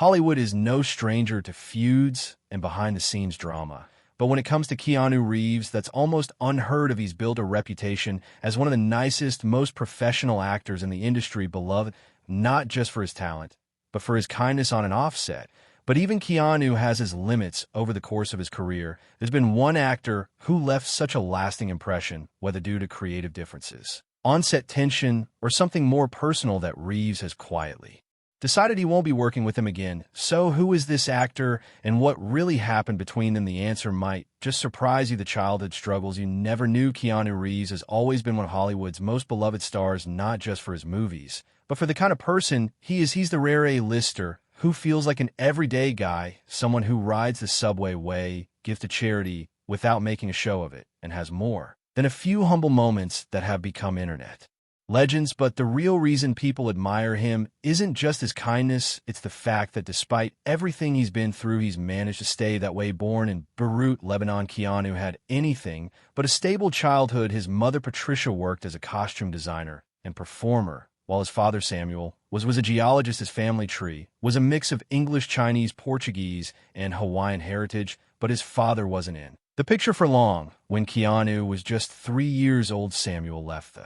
Hollywood is no stranger to feuds and behind-the-scenes drama. But when it comes to Keanu Reeves, that's almost unheard of. He's built a reputation as one of the nicest, most professional actors in the industry, beloved not just for his talent, but for his kindness on and off set. But even Keanu has his limits over the course of his career. There's been one actor who left such a lasting impression, whether due to creative differences, on-set tension, or something more personal, that Reeves has quietly decided he won't be working with him again. So who is this actor, and what really happened between them? The answer might just surprise you: the childhood struggles you never knew. Keanu Reeves has always been one of Hollywood's most beloved stars, not just for his movies, but for the kind of person he is. He's the rare A-lister who feels like an everyday guy, someone who rides the subway way, gives to charity without making a show of it, and has more than a few humble moments that have become internet legends. But the real reason people admire him isn't just his kindness, it's the fact that despite everything he's been through, he's managed to stay that way. Born in Beirut, Lebanon, Keanu had anything but a stable childhood. His mother, Patricia, worked as a costume designer and performer, while his father, Samuel, was a geologist. His family tree was a mix of English, Chinese, Portuguese, and Hawaiian heritage, but his father wasn't in the picture for long. When Keanu was just 3 years old, Samuel left the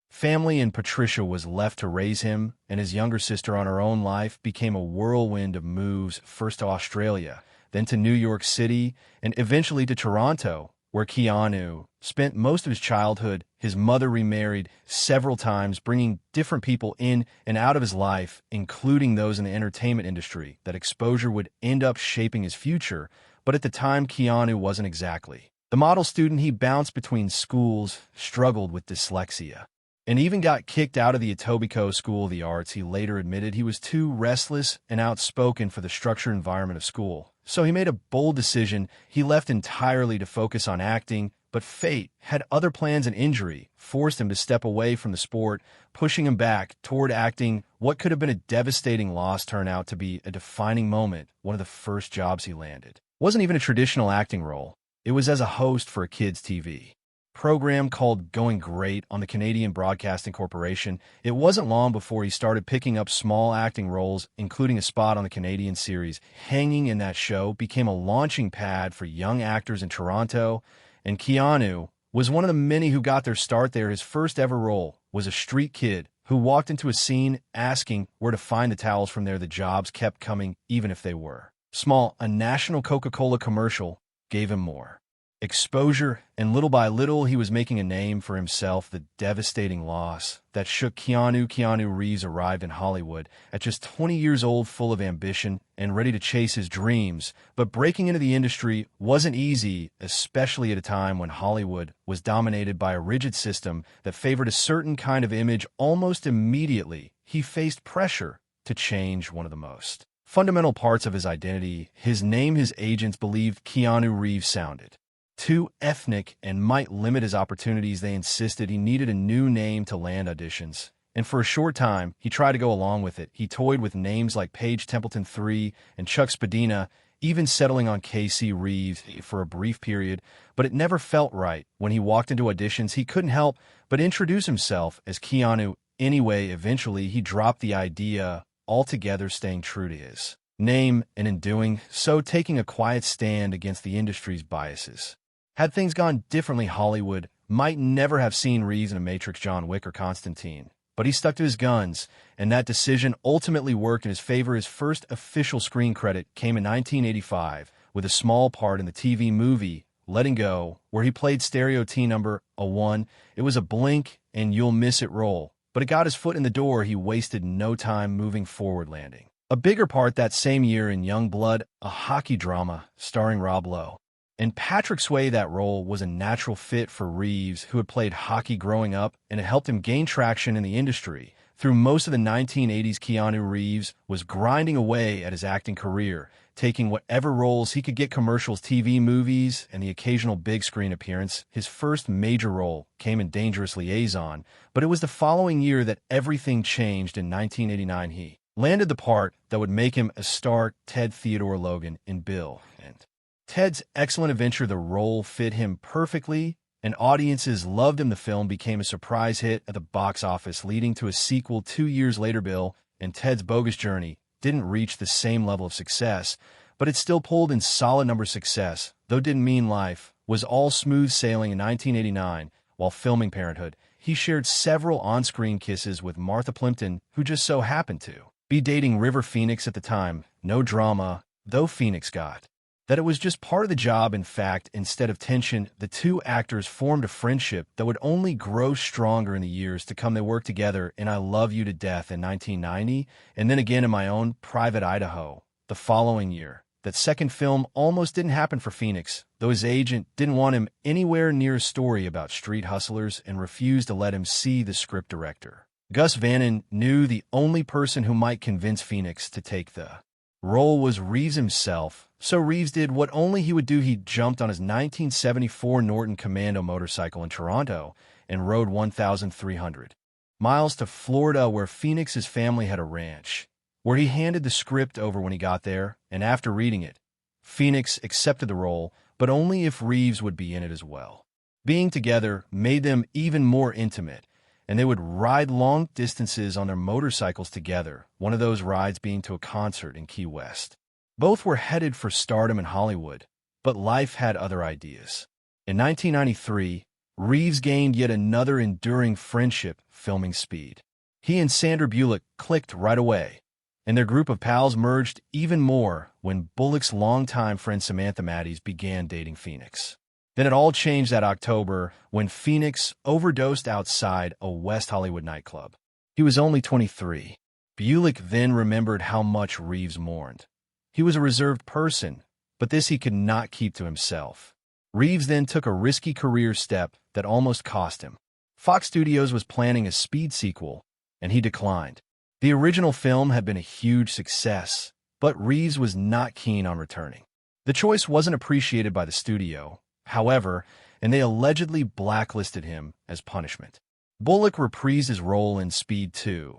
family, and Patricia was left to raise him and his younger sister on her own. Life became a whirlwind of moves, first to Australia, then to New York City, and eventually to Toronto, where Keanu spent most of his childhood. His mother remarried several times, bringing different people in and out of his life, including those in the entertainment industry. That exposure would end up shaping his future, but at the time, Keanu wasn't exactly the model student. He bounced between schools, struggled with dyslexia, and even got kicked out of the Etobicoke School of the Arts. He later admitted he was too restless and outspoken for the structured environment of school. So he made a bold decision. He left entirely to focus on acting, but fate had other plans, and injury forced him to step away from the sport, pushing him back toward acting. What could have been a devastating loss turned out to be a defining moment. One of the first jobs he landed wasn't even a traditional acting role. It was as a host for a kids' TV program called Going Great on the Canadian Broadcasting Corporation. It wasn't long before he started picking up small acting roles, including a spot on the Canadian series. Hanging in that show became a launching pad for young actors in Toronto, and Keanu was one of the many who got their start there. His first ever role was a street kid who walked into a scene asking where to find the towels. From there, the jobs kept coming, even if they were small. A national Coca-Cola commercial gave him more exposure, and little by little, he was making a name for himself. The devastating loss that shook Keanu Reeves arrived in Hollywood at just 20 years old, full of ambition and ready to chase his dreams. But breaking into the industry wasn't easy, especially at a time when Hollywood was dominated by a rigid system that favored a certain kind of image. Almost immediately, he faced pressure to change one of the most fundamental parts of his identity. His name. His agents believed Keanu Reeves sounded too ethnic and might limit his opportunities. They insisted he needed a new name to land auditions, and for a short time, he tried to go along with it. He toyed with names like Paige Templeton III and Chuck Spadina, even settling on KC Reeves for a brief period, but it never felt right. When he walked into auditions, he couldn't help but introduce himself as Keanu anyway. Eventually, he dropped the idea altogether, staying true to his name, and in doing so, taking a quiet stand against the industry's biases. Had things gone differently, Hollywood might never have seen Reeves in a Matrix, John Wick, or Constantine. But he stuck to his guns, and that decision ultimately worked in his favor. His first official screen credit came in 1985 with a small part in the TV movie Letting Go, where he played stereo T number 1. It was a blink and you'll miss it role, but it got his foot in the door. He wasted no time moving forward, landing a bigger part that same year in Young Blood, a hockey drama starring Rob Lowe and Patrick Swayze. That role was a natural fit for Reeves, who had played hockey growing up, and it helped him gain traction in the industry. Through most of the 1980s, Keanu Reeves was grinding away at his acting career, taking whatever roles he could get: commercials, TV, movies, and the occasional big screen appearance. His first major role came in Dangerous Liaison, but it was the following year that everything changed. In 1989, he landed the part that would make him a star: Ted Theodore Logan in Bill and Ted's Excellent Adventure. The role fit him perfectly, and audiences loved him. The film became a surprise hit at the box office, leading to a sequel 2 years later, Bill and Ted's Bogus Journey. didn't reach the same level of success, but it still pulled in solid number success, though didn't mean life was all smooth sailing in 1989. While filming Parenthood, he shared several on-screen kisses with Martha Plimpton, who just so happened to be dating River Phoenix at the time. No drama, though Phoenix got that it was just part of the job. In fact, instead of tension, the two actors formed a friendship that would only grow stronger in the years to come. They worked together in I Love You to Death in 1990, and then again in My Own Private Idaho the following year. That second film almost didn't happen for Phoenix, though his agent didn't want him anywhere near a story about street hustlers and refused to let him see the script director. Gus Van Sant knew the only person who might convince Phoenix to take the role was Reeves himself, so Reeves did what only he would do. He jumped on his 1974 Norton Commando motorcycle in Toronto and rode 1,300 miles to Florida, where Phoenix's family had a ranch, where he handed the script over when he got there, and after reading it, Phoenix accepted the role, but only if Reeves would be in it as well. Being together made them even more intimate, and they would ride long distances on their motorcycles together, one of those rides being to a concert in Key West. Both were headed for stardom in Hollywood, but life had other ideas. In 1993, Reeves gained yet another enduring friendship filming Speed. He and Sandra Bullock clicked right away, and their group of pals merged even more when Bullock's longtime friend Samantha Matties began dating Phoenix. Then it all changed that October when Phoenix overdosed outside a West Hollywood nightclub. He was only 23. Bullock then remembered how much Reeves mourned. He was a reserved person, but this he could not keep to himself. Reeves then took a risky career step that almost cost him. Fox Studios was planning a Speed sequel, and he declined. The original film had been a huge success, but Reeves was not keen on returning. The choice wasn't appreciated by the studio, however, and they allegedly blacklisted him as punishment. Bullock reprised his role in Speed 2,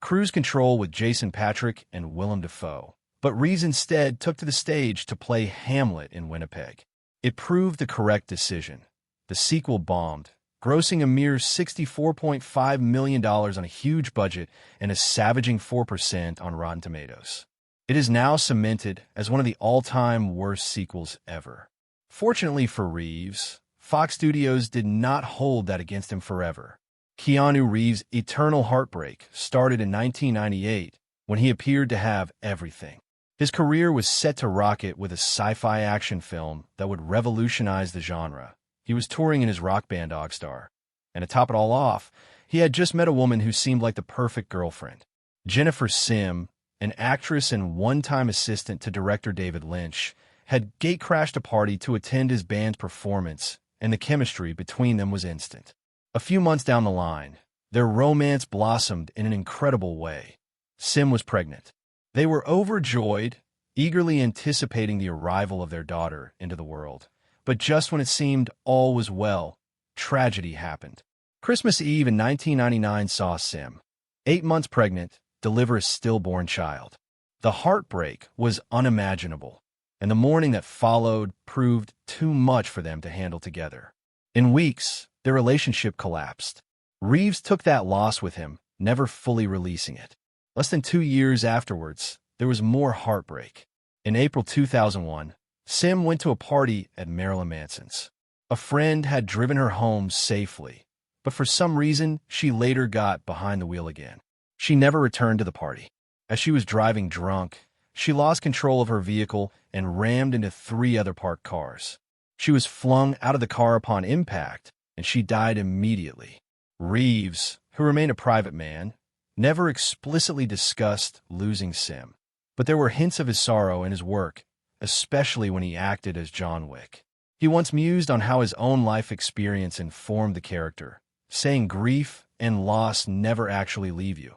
Cruise Control with Jason Patric and Willem Dafoe, but Reeves instead took to the stage to play Hamlet in Winnipeg. It proved the correct decision. The sequel bombed, grossing a mere $64.5 million on a huge budget and a savaging 4% on Rotten Tomatoes. It is now cemented as one of the all-time worst sequels ever. Fortunately for Reeves, Fox Studios did not hold that against him forever. Keanu Reeves' eternal heartbreak started in 1998 when he appeared to have everything. His career was set to rocket with a sci-fi action film that would revolutionize the genre. He was touring in his rock band Dogstar, and to top it all off, he had just met a woman who seemed like the perfect girlfriend. Jennifer Sim, an actress and one-time assistant to director David Lynch, had gate-crashed a party to attend his band's performance, and the chemistry between them was instant. A few months down the line, their romance blossomed in an incredible way. Sim was pregnant. They were overjoyed, eagerly anticipating the arrival of their daughter into the world. But just when it seemed all was well, tragedy happened. Christmas Eve in 1999 saw Sim, 8 months pregnant, deliver a stillborn child. The heartbreak was unimaginable, and the mourning that followed proved too much for them to handle together. In weeks, their relationship collapsed. Reeves took that loss with him, never fully releasing it. Less than 2 years afterwards, there was more heartbreak. In April 2001, Sim went to a party at Marilyn Manson's. A friend had driven her home safely, but for some reason, she later got behind the wheel again. She never returned to the party. As she was driving drunk, she lost control of her vehicle and rammed into 3 other parked cars. She was flung out of the car upon impact, and she died immediately. Reeves, who remained a private man, never explicitly discussed losing Sim, but there were hints of his sorrow in his work, especially when he acted as John Wick. He once mused on how his own life experience informed the character, saying grief and loss never actually leave you.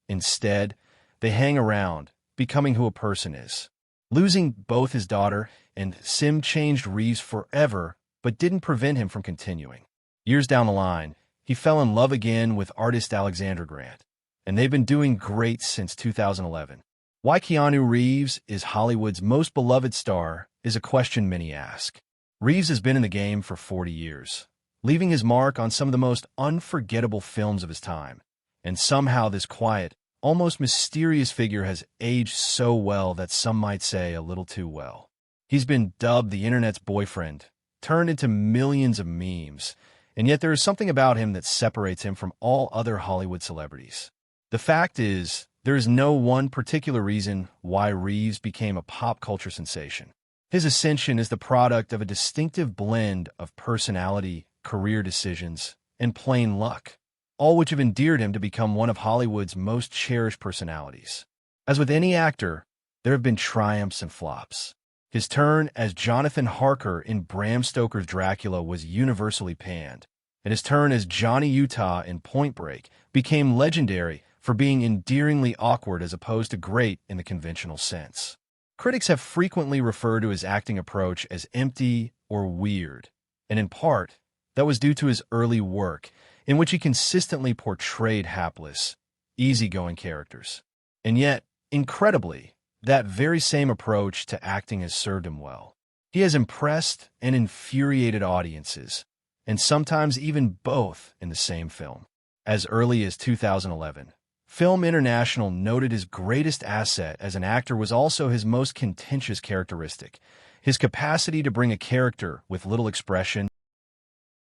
Instead, they hang around, becoming who a person is. Losing both his daughter and Sim changed Reeves forever, but didn't prevent him from continuing. Years down the line, he fell in love again with artist Alexandra Grant, and they've been doing great since 2011. Why Keanu Reeves is Hollywood's most beloved star is a question many ask. Reeves has been in the game for 40 years, leaving his mark on some of the most unforgettable films of his time, and somehow this quiet, almost mysterious figure has aged so well that some might say a little too well. He's been dubbed the internet's boyfriend, turned into millions of memes, and yet there is something about him that separates him from all other Hollywood celebrities. The fact is, there is no one particular reason why Reeves became a pop culture sensation. His ascension is the product of a distinctive blend of personality, career decisions, and plain luck, all which have endeared him to become one of Hollywood's most cherished personalities. As with any actor, there have been triumphs and flops. His turn as Jonathan Harker in Bram Stoker's Dracula was universally panned, and his turn as Johnny Utah in Point Break became legendary for being endearingly awkward as opposed to great in the conventional sense. Critics have frequently referred to his acting approach as empty or weird, and in part, that was due to his early work, in which he consistently portrayed hapless, easygoing characters. And yet, incredibly, that very same approach to acting has served him well. He has impressed and infuriated audiences, and sometimes even both in the same film. As early as 2011, Film International noted his greatest asset as an actor was also his most contentious characteristic, his capacity to bring a character with little expression